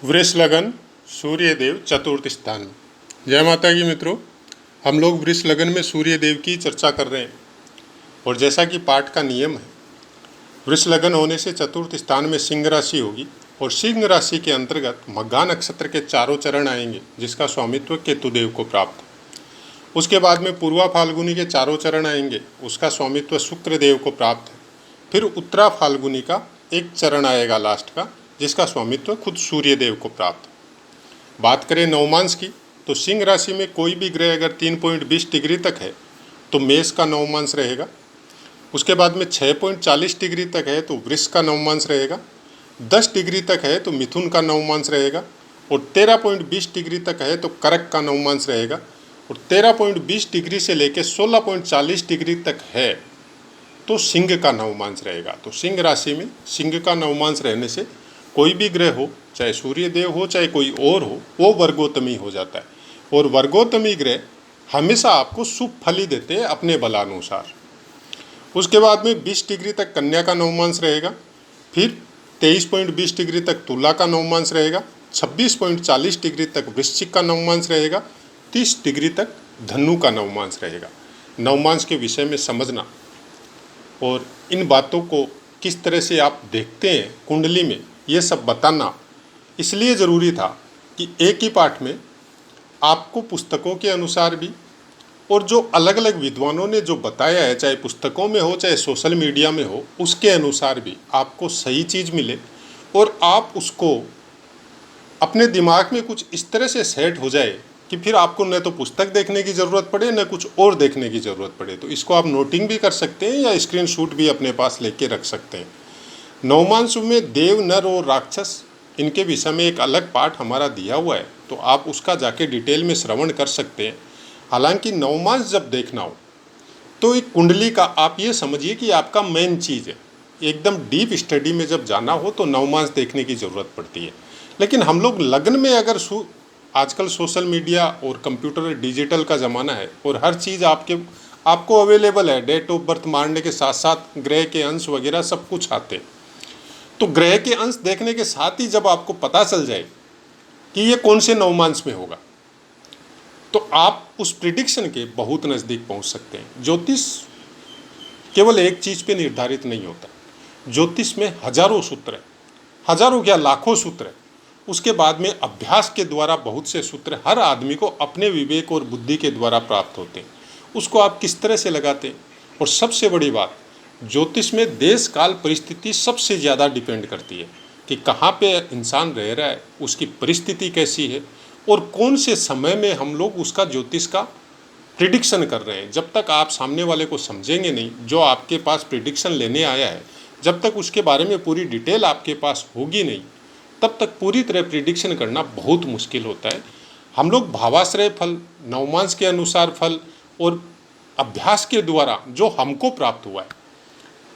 वृष लगन सूर्य देव चतुर्थ स्थान में। जय माता की मित्रों, हम लोग वृष लगन में सूर्य देव की चर्चा कर रहे हैं और जैसा कि पाठ का नियम है, वृष लगन होने से चतुर्थ स्थान में सिंह राशि होगी और सिंह राशि के अंतर्गत मघा नक्षत्र के चारों चरण आएंगे जिसका स्वामित्व केतु देव को प्राप्त है। उसके बाद में पूर्वा फाल्गुनी के चारों चरण आएंगे, उसका स्वामित्व शुक्र देव को प्राप्त है। फिर उत्तरा फाल्गुनी का एक चरण आएगा लास्ट का, जिसका स्वामित्व खुद सूर्य देव को प्राप्त है। बात करें नवमांश की, तो सिंह राशि में कोई भी ग्रह अगर 3.20 डिग्री तक है तो मेष का नवमांश रहेगा। उसके बाद में 6.40 डिग्री तक है तो वृष का नवमांश रहेगा। 10 डिग्री तक है तो मिथुन का नवमांश रहेगा और 13.20 डिग्री तक है तो कर्क का नवमांश रहेगा। और 13.20 डिग्री से लेकर 16.40 डिग्री तक है तो सिंह का नवमांश रहेगा। तो सिंह राशि में सिंह का नवमांश रहने से कोई भी ग्रह हो, चाहे सूर्य देव हो चाहे कोई और हो, वो वर्गोत्तमी हो जाता है। और वर्गोत्तमी ग्रह हमेशा आपको शुभ फल ही देते हैं अपने बलानुसार। उसके बाद में 20 डिग्री तक कन्या का नवमांश रहेगा। फिर 23.20 डिग्री तक तुला का नवमांश रहेगा। 26.40 डिग्री तक वृश्चिक का नवमांश रहेगा। 30 डिग्री तक धनु का नवमांश रहेगा। नवमांश के विषय में समझना और इन बातों को किस तरह से आप देखते हैं कुंडली में, ये सब बताना इसलिए ज़रूरी था कि एक ही पाठ में आपको पुस्तकों के अनुसार भी और जो अलग अलग विद्वानों ने जो बताया है, चाहे पुस्तकों में हो चाहे सोशल मीडिया में हो, उसके अनुसार भी आपको सही चीज़ मिले और आप उसको अपने दिमाग में कुछ इस तरह से सेट हो जाए कि फिर आपको न तो पुस्तक देखने की ज़रूरत पड़े न कुछ और देखने की ज़रूरत पड़े। तो इसको आप नोटिंग भी कर सकते हैं या स्क्रीनशॉट भी अपने पास लेके रख सकते हैं। नवमांश में देव, नर और राक्षस, इनके विषय में एक अलग पाठ हमारा दिया हुआ है, तो आप उसका जाके डिटेल में श्रवण कर सकते हैं। हालांकि नवमांश जब देखना हो तो एक कुंडली का आप ये समझिए कि आपका मेन चीज़ है। एकदम डीप स्टडी में जब जाना हो तो नवमांश देखने की ज़रूरत पड़ती है। लेकिन हम लोग लग्न में अगर आजकल सोशल मीडिया और कंप्यूटर डिजिटल का ज़माना है और हर चीज़ आपको अवेलेबल है। डेट ऑफ बर्थ मारने के साथ साथ ग्रह के अंश वगैरह सब कुछ आते हैं। तो ग्रह के अंश देखने के साथ ही जब आपको पता चल जाए कि ये कौन से नवमांश में होगा, तो आप उस प्रिडिक्शन के बहुत नज़दीक पहुंच सकते हैं। ज्योतिष केवल एक चीज़ पे निर्धारित नहीं होता। ज्योतिष में हजारों सूत्र है, हजारों क्या लाखों सूत्र है। उसके बाद में अभ्यास के द्वारा बहुत से सूत्र हर आदमी को अपने विवेक और बुद्धि के द्वारा प्राप्त होते हैं। उसको आप किस तरह से लगाते हैं। और सबसे बड़ी बात, ज्योतिष में देश काल परिस्थिति सबसे ज़्यादा डिपेंड करती है कि कहाँ पे इंसान रह रहा है, उसकी परिस्थिति कैसी है और कौन से समय में हम लोग उसका ज्योतिष का प्रिडिक्शन कर रहे हैं। जब तक आप सामने वाले को समझेंगे नहीं, जो आपके पास प्रिडिक्शन लेने आया है, जब तक उसके बारे में पूरी डिटेल आपके पास होगी नहीं, तब तक पूरी तरह प्रिडिक्शन करना बहुत मुश्किल होता है। हम लोग भावाश्रय फल, नवमांश के अनुसार फल और अभ्यास के द्वारा जो हमको प्राप्त हुआ है,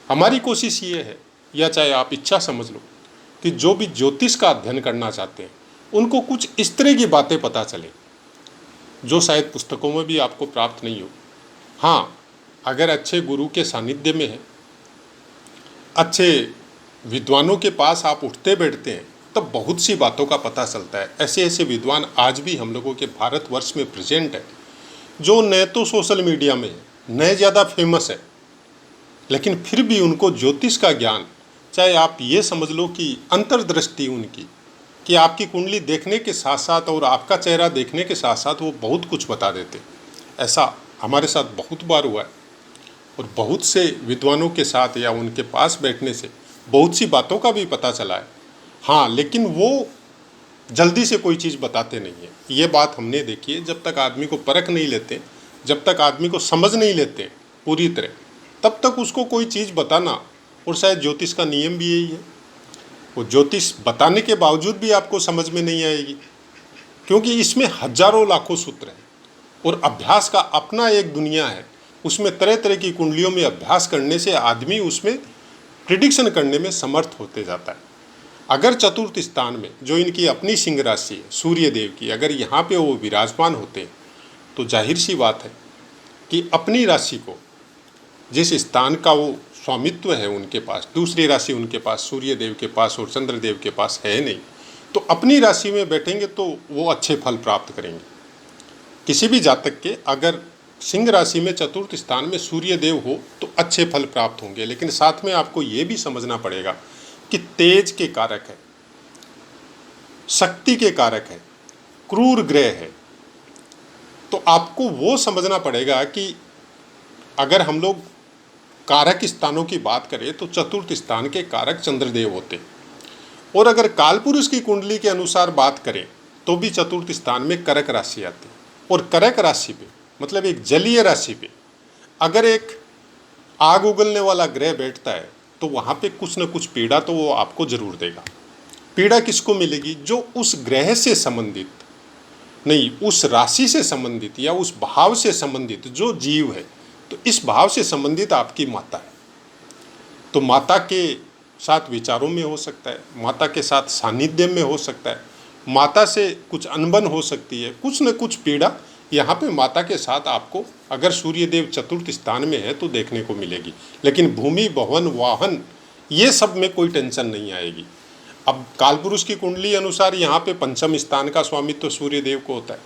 हमारी कोशिश ये है, या चाहे आप इच्छा समझ लो, कि जो भी ज्योतिष का अध्ययन करना चाहते हैं उनको कुछ इस तरह की बातें पता चले जो शायद पुस्तकों में भी आपको प्राप्त नहीं हो। हाँ, अगर अच्छे गुरु के सानिध्य में है, अच्छे विद्वानों के पास आप उठते बैठते हैं, तब बहुत सी बातों का पता चलता है। ऐसे ऐसे विद्वान आज भी हम लोगों के भारतवर्ष में प्रेजेंट है जो न तो सोशल मीडिया में है, न ज़्यादा फेमस है, लेकिन फिर भी उनको ज्योतिष का ज्ञान, चाहे आप ये समझ लो कि अंतर्दृष्टि उनकी, कि आपकी कुंडली देखने के साथ साथ और आपका चेहरा देखने के साथ साथ वो बहुत कुछ बता देते। ऐसा हमारे साथ बहुत बार हुआ है और बहुत से विद्वानों के साथ या उनके पास बैठने से बहुत सी बातों का भी पता चला है। हाँ, लेकिन वो जल्दी से कोई चीज़ बताते नहीं है। ये बात हमने देखी है। जब तक आदमी को परख नहीं लेते, जब तक आदमी को समझ नहीं लेते पूरी तरह, तब तक उसको कोई चीज़ बताना, और शायद ज्योतिष का नियम भी यही है, वो ज्योतिष बताने के बावजूद भी आपको समझ में नहीं आएगी, क्योंकि इसमें हजारों लाखों सूत्र हैं और अभ्यास का अपना एक दुनिया है। उसमें तरह तरह की कुंडलियों में अभ्यास करने से आदमी उसमें प्रिडिक्शन करने में समर्थ होते जाता है। अगर चतुर्थ स्थान में जो इनकी अपनी सिंह राशि है सूर्य देव की, अगर यहाँ पे वो विराजमान होते हैं तो जाहिर सी बात है कि अपनी राशि को, जिस स्थान का वो स्वामित्व है उनके पास, दूसरी राशि उनके पास सूर्य देव के पास और चंद्र देव के पास है नहीं, तो अपनी राशि में बैठेंगे तो वो अच्छे फल प्राप्त करेंगे। किसी भी जातक के अगर सिंह राशि में चतुर्थ स्थान में सूर्य देव हो तो अच्छे फल प्राप्त होंगे, लेकिन साथ में आपको ये भी समझना पड़ेगा कि तेज के कारक है, शक्ति के कारक है, क्रूर ग्रह है। तो आपको वो समझना पड़ेगा कि अगर हम लोग कारक स्थानों की बात करें तो चतुर्थ स्थान के कारक चंद्रदेव होते, और अगर कालपुरुष की कुंडली के अनुसार बात करें तो भी चतुर्थ स्थान में कर्क राशि आती है। और कर्क राशि पे मतलब एक जलीय राशि पे अगर एक आग उगलने वाला ग्रह बैठता है तो वहाँ पे कुछ न कुछ पीड़ा तो वो आपको जरूर देगा। पीड़ा किसको मिलेगी? जो उस ग्रह से संबंधित नहीं, उस राशि से संबंधित या उस भाव से संबंधित जो जीव है, तो इस भाव से संबंधित आपकी माता है। तो माता के साथ विचारों में हो सकता है, माता के साथ सानिध्य में हो सकता है, माता से कुछ अनबन हो सकती है, कुछ न कुछ पीड़ा यहाँ पे माता के साथ आपको अगर सूर्य देव चतुर्थ स्थान में है तो देखने को मिलेगी। लेकिन भूमि, भवन, वाहन ये सब में कोई टेंशन नहीं आएगी। अब कालपुरुष की कुंडली अनुसार यहाँ पे पंचम स्थान का स्वामित्व तो सूर्य देव को होता है,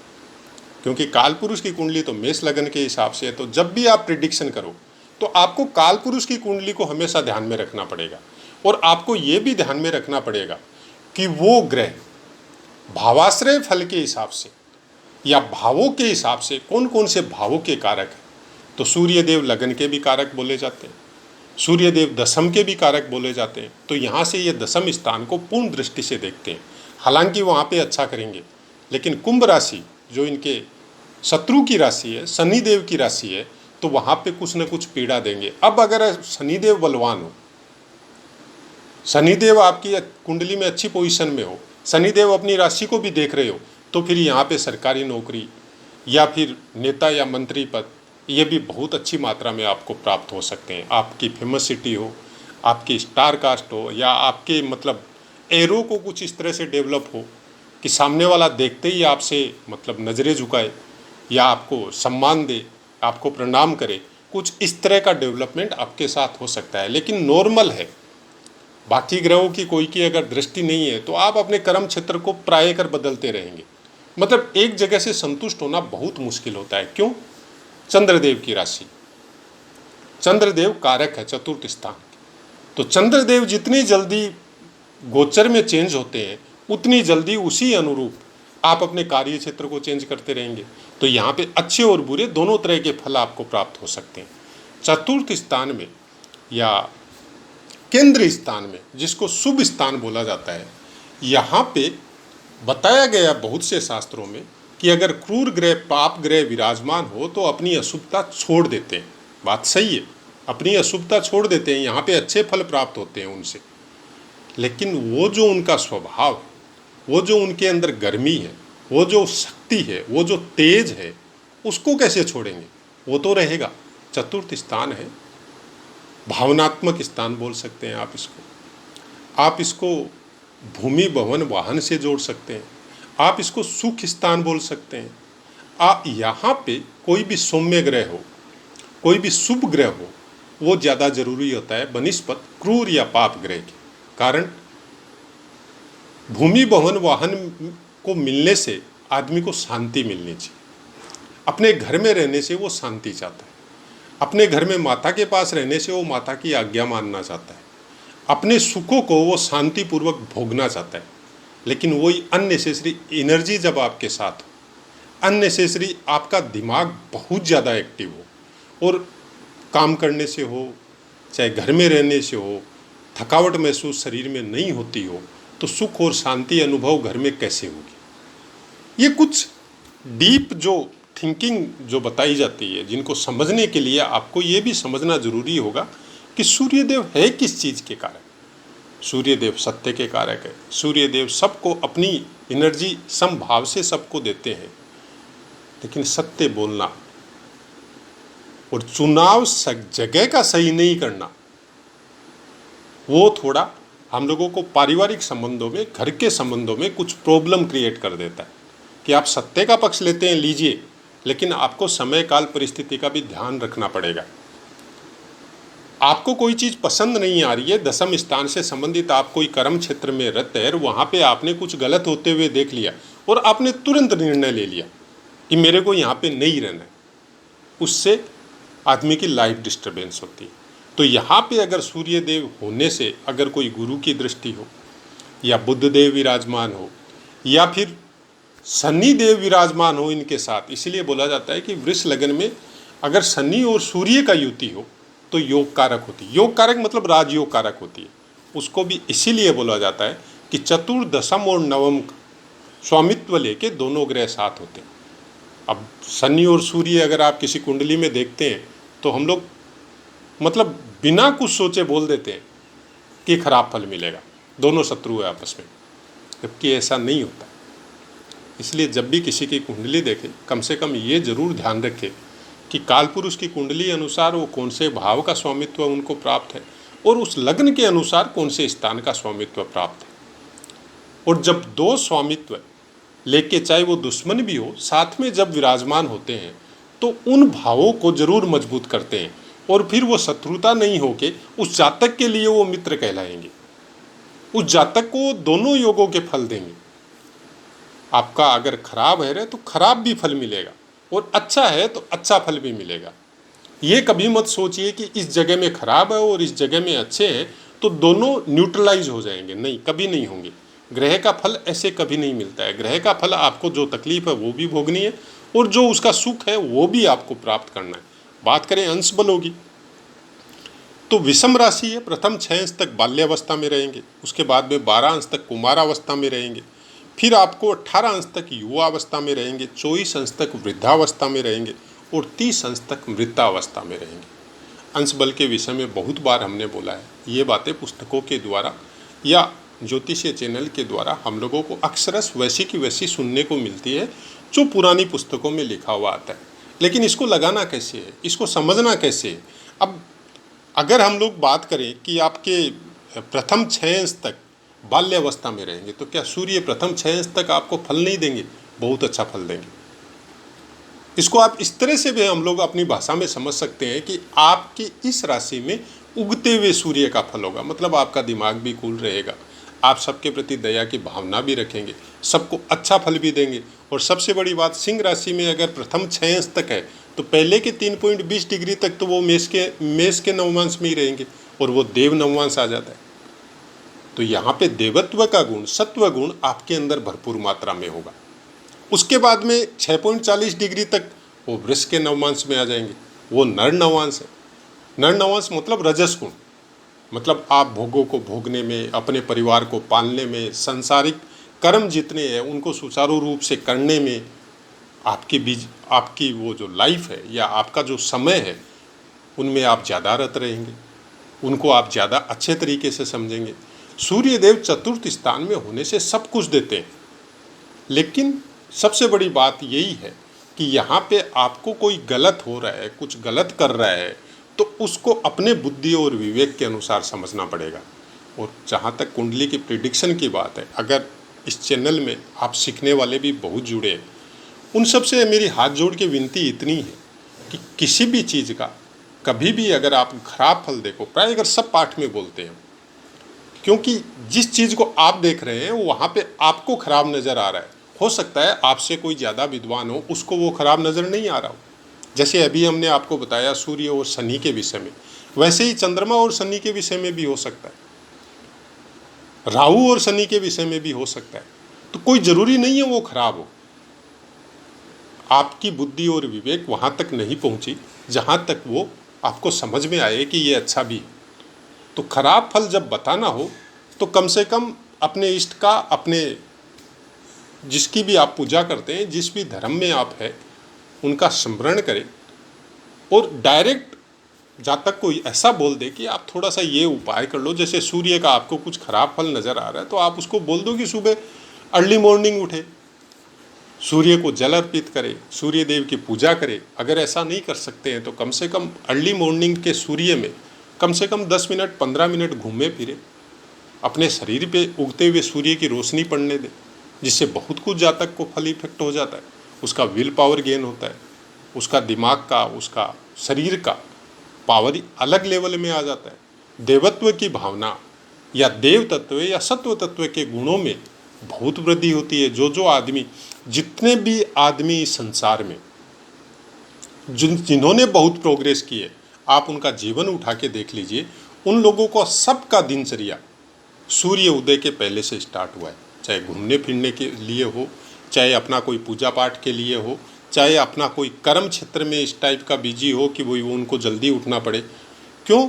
क्योंकि कालपुरुष की कुंडली तो मेष लगन के हिसाब से है। तो जब भी आप प्रिडिक्शन करो तो आपको कालपुरुष की कुंडली को हमेशा ध्यान में रखना पड़ेगा, और आपको ये भी ध्यान में रखना पड़ेगा कि वो ग्रह भावाश्रय फल के हिसाब से या भावों के हिसाब से कौन कौन से भावों के कारक हैं। तो सूर्य देव लगन के भी कारक बोले जाते हैं, सूर्य देव दशम के भी कारक बोले जाते हैं। तो यहाँ से ये दशम स्थान को पूर्ण दृष्टि से देखते हैं। हालांकि वहाँ पे अच्छा करेंगे, लेकिन कुंभ राशि जो इनके शत्रु की राशि है, शनिदेव की राशि है, तो वहाँ पे कुछ न कुछ पीड़ा देंगे। अब अगर शनिदेव बलवान हो, शनिदेव आपकी कुंडली में अच्छी पोजीशन में हो, शनिदेव अपनी राशि को भी देख रहे हो, तो फिर यहाँ पे सरकारी नौकरी या फिर नेता या मंत्री पद ये भी बहुत अच्छी मात्रा में आपको प्राप्त हो सकते हैं। आपकी फेमसिटी हो, आपकी स्टार कास्ट हो, या आपके मतलब एरो को कुछ इस तरह से डेवलप हो कि सामने वाला देखते ही आपसे मतलब नज़रें झुकाए या आपको सम्मान दे, आपको प्रणाम करे, कुछ इस तरह का डेवलपमेंट आपके साथ हो सकता है। लेकिन नॉर्मल है, बाकी ग्रहों की कोई की अगर दृष्टि नहीं है तो आप अपने कर्म क्षेत्र को प्राय कर बदलते रहेंगे। मतलब एक जगह से संतुष्ट होना बहुत मुश्किल होता है। क्यों? चंद्रदेव की राशि, चंद्रदेव कारक है चतुर्थ स्थान। तो चंद्रदेव जितनी जल्दी गोचर में चेंज होते हैं उतनी जल्दी उसी अनुरूप आप अपने कार्य क्षेत्र को चेंज करते रहेंगे। तो यहाँ पे अच्छे और बुरे दोनों तरह के फल आपको प्राप्त हो सकते हैं। चतुर्थ स्थान में या केंद्र स्थान में, जिसको शुभ स्थान बोला जाता है, यहाँ पे बताया गया बहुत से शास्त्रों में कि अगर क्रूर ग्रह, पाप ग्रह विराजमान हो तो अपनी अशुभता छोड़ देते हैं। बात सही है, अपनी अशुभता छोड़ देते हैं, यहाँ पे अच्छे फल प्राप्त होते हैं उनसे। लेकिन वो जो उनका स्वभाव है, वो जो उनके अंदर गर्मी है, वो जो शक्ति है, वो जो तेज है, उसको कैसे छोड़ेंगे? वो तो रहेगा। चतुर्थ स्थान है, भावनात्मक स्थान बोल सकते हैं आप इसको। आप इसको भूमि, भवन, वाहन से जोड़ सकते हैं। आप इसको सुख स्थान बोल सकते हैं। आप यहाँ पे कोई भी सौम्य ग्रह हो, कोई भी शुभ ग्रह हो, वो ज़्यादा जरूरी होता है बनिस्पत क्रूर या पाप ग्रह के। कारण भूमि, भवन, वाहन को मिलने से आदमी को शांति मिलनी चाहिए। अपने घर में रहने से वो शांति चाहता है, अपने घर में माता के पास रहने से वो माता की आज्ञा मानना चाहता है, अपने सुखों को वो शांतिपूर्वक भोगना चाहता है। लेकिन वही अननेसेसरी एनर्जी जब आपके साथ हो, अननेसेसरी आपका दिमाग बहुत ज़्यादा एक्टिव हो और काम करने से हो, चाहे घर में रहने से हो, थकावट महसूस शरीर में नहीं होती हो, तो सुख और शांति अनुभव घर में कैसे होगी? ये कुछ डीप जो थिंकिंग जो बताई जाती है, जिनको समझने के लिए आपको ये भी समझना जरूरी होगा कि सूर्यदेव है किस चीज़ के कारक। सूर्यदेव सत्य के कारक है। सूर्यदेव सबको अपनी एनर्जी समभाव से सबको देते हैं, लेकिन सत्य बोलना और चुनाव जगह का सही नहीं करना, वो थोड़ा हम लोगों को पारिवारिक संबंधों में, घर के संबंधों में कुछ प्रॉब्लम क्रिएट कर देता है। कि आप सत्य का पक्ष लेते हैं, लीजिए, लेकिन आपको समय काल परिस्थिति का भी ध्यान रखना पड़ेगा। आपको कोई चीज़ पसंद नहीं आ रही है, दशम स्थान से संबंधित आप कोई कर्म क्षेत्र में रत है, वहाँ पे आपने कुछ गलत होते हुए देख लिया और आपने तुरंत निर्णय ले लिया कि मेरे को यहाँ पे नहीं रहना है, उससे आदमी की लाइफ डिस्टर्बेंस होती है। तो यहाँ पे अगर सूर्य देव होने से अगर कोई गुरु की दृष्टि हो या बुद्ध देव विराजमान हो या फिर शनि देव विराजमान हो इनके साथ, इसलिए बोला जाता है कि वृष लगन में अगर शनि और सूर्य का युति हो तो योग कारक होती है। योग कारक मतलब राजयोग कारक होती है। उसको भी इसीलिए बोला जाता है कि चतुर्दशम और नवम स्वामित्व लेके दोनों ग्रह साथ होते हैं। अब शनि और सूर्य अगर आप किसी कुंडली में देखते हैं तो हम लोग मतलब बिना कुछ सोचे बोल देते हैं कि खराब फल मिलेगा, दोनों शत्रु है आपस में, जबकि ऐसा नहीं होता। इसलिए जब भी किसी की कुंडली देखें कम से कम ये जरूर ध्यान रखें कि कालपुरुष की कुंडली अनुसार वो कौन से भाव का स्वामित्व उनको प्राप्त है और उस लग्न के अनुसार कौन से स्थान का स्वामित्व प्राप्त है। और जब दो स्वामित्व लेके चाहे वो दुश्मन भी हो साथ में जब विराजमान होते हैं तो उन भावों को जरूर मजबूत करते हैं और फिर वो शत्रुता नहीं होके उस जातक के लिए वो मित्र कहलाएंगे। उस जातक को दोनों योगों के फल देंगे। आपका अगर खराब है तो खराब भी फल मिलेगा और अच्छा है तो अच्छा फल भी मिलेगा। ये कभी मत सोचिए कि इस जगह में खराब है और इस जगह में अच्छे हैं तो दोनों न्यूट्रलाइज हो जाएंगे, नहीं, कभी नहीं होंगे। ग्रह का फल ऐसे कभी नहीं मिलता है। ग्रह का फल आपको जो तकलीफ है वो भी भोगनी है और जो उसका सुख है वो भी आपको प्राप्त करना है। बात करें अंश बलों की तो विषम राशि है, प्रथम 6 अंश तक बाल्यावस्था में रहेंगे, उसके बाद में 12 अंश तक कुमारावस्था में रहेंगे, फिर आपको 18 अंश तक युवावस्था में रहेंगे, 24 अंश तक वृद्धावस्था में रहेंगे और 30 अंश तक मृतावस्था में रहेंगे। अंश बल के विषय में बहुत बार हमने बोला है, ये बातें पुस्तकों के द्वारा या ज्योतिषीय चैनल के द्वारा हम लोगों को अक्सरस वैसी की वैसी सुनने को मिलती है जो पुरानी पुस्तकों में लिखा हुआ आता है। लेकिन इसको लगाना कैसे है, इसको समझना कैसे है। अब अगर हम लोग बात करें कि आपके प्रथम 6 अंश तक बाल्यावस्था में रहेंगे तो क्या सूर्य प्रथम 6 अंश तक आपको फल नहीं देंगे? बहुत अच्छा फल देंगे। इसको आप इस तरह से भी हम लोग अपनी भाषा में समझ सकते हैं कि आपकी इस राशि में उगते हुए सूर्य का फल होगा, मतलब आपका दिमाग भी कूल रहेगा, आप सबके प्रति दया की भावना भी रखेंगे, सबको अच्छा फल भी देंगे। और सबसे बड़ी बात, सिंह राशि में अगर प्रथम 6 अंश तक है तो पहले के 3.20 डिग्री तक तो वो मेष के नवमांश में ही रहेंगे और वो देव नवमांश आ जाता है। तो यहाँ पे देवत्व का गुण, सत्व गुण आपके अंदर भरपूर मात्रा में होगा। उसके बाद में 6.40 डिग्री तक वो वृष के नवमांश में आ जाएंगे, वो नर नवमांश है। नर नवमांश मतलब रजस गुण, मतलब आप भोगों को भोगने में, अपने परिवार को पालने में, सांसारिक कर्म जितने हैं उनको सुचारू रूप से करने में, आपकी वो जो लाइफ है या आपका जो समय है उनमें आप ज़्यादा रत रहेंगे, उनको आप ज़्यादा अच्छे तरीके से समझेंगे। सूर्य देव चतुर्थ स्थान में होने से सब कुछ देते हैं, लेकिन सबसे बड़ी बात यही है कि यहाँ पे आपको कोई गलत हो रहा है, कुछ गलत कर रहा है तो उसको अपने बुद्धि और विवेक के अनुसार समझना पड़ेगा। और जहाँ तक कुंडली की प्रिडिक्शन की बात है, अगर इस चैनल में आप सीखने वाले भी बहुत जुड़े हैं, उन सब से मेरी हाथ जोड़ के विनती इतनी है कि किसी भी चीज़ का कभी भी अगर आप खराब फल देखो, प्राय अगर सब पाठ में बोलते हैं, क्योंकि जिस चीज़ को आप देख रहे हैं वहाँ पे आपको खराब नज़र आ रहा है। हो सकता है आपसे कोई ज़्यादा विद्वान हो, उसको वो खराब नज़र नहीं आ रहा हो। जैसे अभी हमने आपको बताया सूर्य और शनि के विषय में, वैसे ही चंद्रमा और शनि के विषय में भी हो सकता है, राहु और शनि के विषय में भी हो सकता है। तो कोई ज़रूरी नहीं है वो खराब हो। आपकी बुद्धि और विवेक वहाँ तक नहीं पहुँची जहाँ तक वो आपको समझ में आए कि ये अच्छा भी है। तो खराब फल जब बताना हो तो कम से कम अपने इष्ट का, अपने जिसकी भी आप पूजा करते हैं, जिस भी धर्म में आप है, उनका स्मरण करें और डायरेक्ट जहाँ तक कोई ऐसा बोल दे कि आप थोड़ा सा ये उपाय कर लो, जैसे सूर्य का आपको कुछ खराब फल नज़र आ रहा है तो आप उसको बोल दो कि सुबह अर्ली मॉर्निंग उठे, सूर्य को जल अर्पित करें, सूर्य देव की पूजा करें। अगर ऐसा नहीं कर सकते हैं तो कम से कम अर्ली मॉर्निंग के सूर्य में कम से कम 10 मिनट 15 मिनट घूमे फिरे, अपने शरीर पे उगते हुए सूर्य की रोशनी पड़ने दें, जिससे बहुत कुछ जातक को फल इफेक्ट हो जाता है। उसका विल पावर गेन होता है, उसका दिमाग का, उसका शरीर का पावर अलग लेवल में आ जाता है। देवत्व की भावना या देव तत्व या सत्व तत्व के गुणों में बहुत वृद्धि होती है। जो आदमी, जितने भी आदमी इस संसार में जिन्होंने बहुत प्रोग्रेस की है, आप उनका जीवन उठा के देख लीजिए, उन लोगों को सबका दिनचर्या सूर्य उदय के पहले से स्टार्ट हुआ है। चाहे घूमने फिरने के लिए हो, चाहे अपना कोई पूजा पाठ के लिए हो, चाहे अपना कोई कर्म क्षेत्र में इस टाइप का बिजी हो कि वो उनको जल्दी उठना पड़े। क्यों?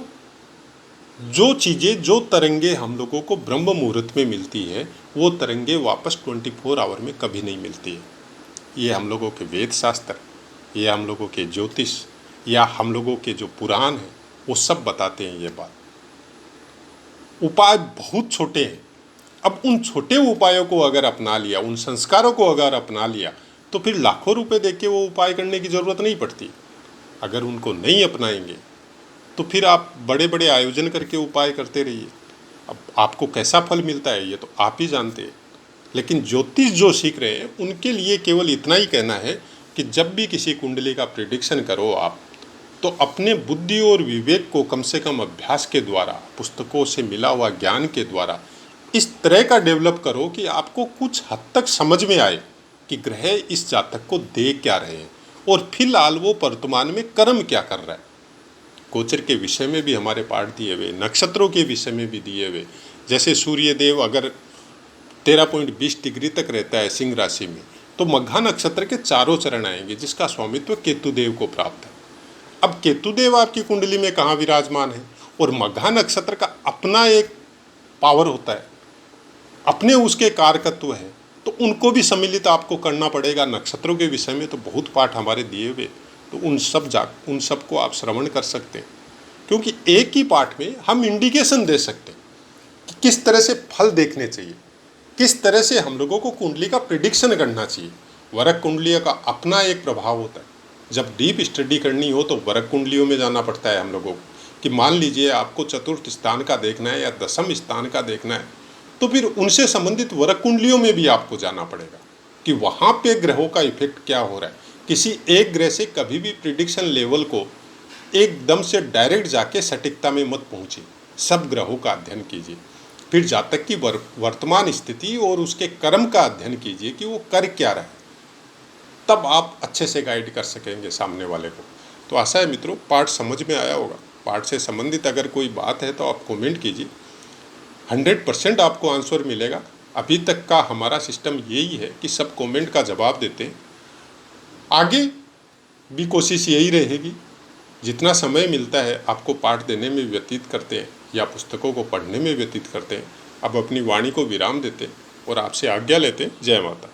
जो चीज़ें, जो तरंगे हम लोगों को ब्रह्म मुहूर्त में मिलती है, वो तरंगे वापस 24 आवर में कभी नहीं मिलती है। ये हम लोगों के वेद शास्त्र, ये हम लोगों के ज्योतिष या हम लोगों के जो पुराण हैं, वो सब बताते हैं ये बात। उपाय बहुत छोटे हैं। अब उन छोटे उपायों को अगर अपना लिया, उन संस्कारों को अगर अपना लिया, तो फिर लाखों रुपए देके वो उपाय करने की ज़रूरत नहीं पड़ती। अगर उनको नहीं अपनाएंगे तो फिर आप बड़े बड़े आयोजन करके उपाय करते रहिए। अब आपको कैसा फल मिलता है ये तो आप ही जानते हैं। लेकिन ज्योतिष जो सीख रहे हैं उनके लिए केवल इतना ही कहना है कि जब भी किसी कुंडली का प्रेडिक्शन करो आप, तो अपने बुद्धि और विवेक को कम से कम अभ्यास के द्वारा, पुस्तकों से मिला हुआ ज्ञान के द्वारा इस तरह का डेवलप करो कि आपको कुछ हद तक समझ में आए कि ग्रह इस जातक को दे क्या रहे हैं और फिलहाल वो वर्तमान में कर्म क्या कर रहा है। गोचर के विषय में भी हमारे पाठ दिए हुए, नक्षत्रों के विषय में भी दिए हुए। जैसे सूर्य देव अगर 13.20 डिग्री तक रहता है सिंह राशि में, तो मघा नक्षत्र के चारों चरण आएंगे, जिसका स्वामित्व केतुदेव को प्राप्त है। अब केतुदेव आपकी कुंडली में कहाँ विराजमान है, और मघा नक्षत्र का अपना एक पावर होता है, अपने उसके कारकत्व है, तो उनको भी सम्मिलित आपको करना पड़ेगा। नक्षत्रों के विषय में तो बहुत पाठ हमारे दिए हुए, तो उन सब को आप श्रवण कर सकते हैं। क्योंकि एक ही पाठ में हम इंडिकेशन दे सकते हैं कि किस तरह से फल देखने चाहिए, किस तरह से हम लोगों को कुंडली का प्रिडिक्शन करना चाहिए। वरक कुंडलियों का अपना एक प्रभाव होता है। जब डीप स्टडी करनी हो तो वरक कुंडलियों में जाना पड़ता है हम लोगों को, कि मान लीजिए आपको चतुर्थ स्थान का देखना है या दशम स्थान का देखना है, तो फिर उनसे संबंधित वरक कुंडलियों में भी आपको जाना पड़ेगा कि वहाँ पे ग्रहों का इफेक्ट क्या हो रहा है। किसी एक ग्रह से कभी भी प्रिडिक्शन लेवल को एकदम से डायरेक्ट जाके सटीकता में मत पहुँचिए। सब ग्रहों का अध्ययन कीजिए, फिर जातक की वर्तमान स्थिति और उसके कर्म का अध्ययन कीजिए कि वो कर क्या रहा है, तब आप अच्छे से गाइड कर सकेंगे सामने वाले को। तो आशा है मित्रों पाठ समझ में आया होगा। पाठ से संबंधित अगर कोई बात है तो आप कमेंट कीजिए, 100% आपको आंसर मिलेगा। अभी तक का हमारा सिस्टम यही है कि सब कमेंट का जवाब देते हैं। आगे भी कोशिश यही रहेगी। जितना समय मिलता है आपको पाठ देने में व्यतीत करते हैं या पुस्तकों को पढ़ने में व्यतीत करते हैं। अब अपनी वाणी को विराम देते और आपसे आज्ञा लेते हैं। जय माता।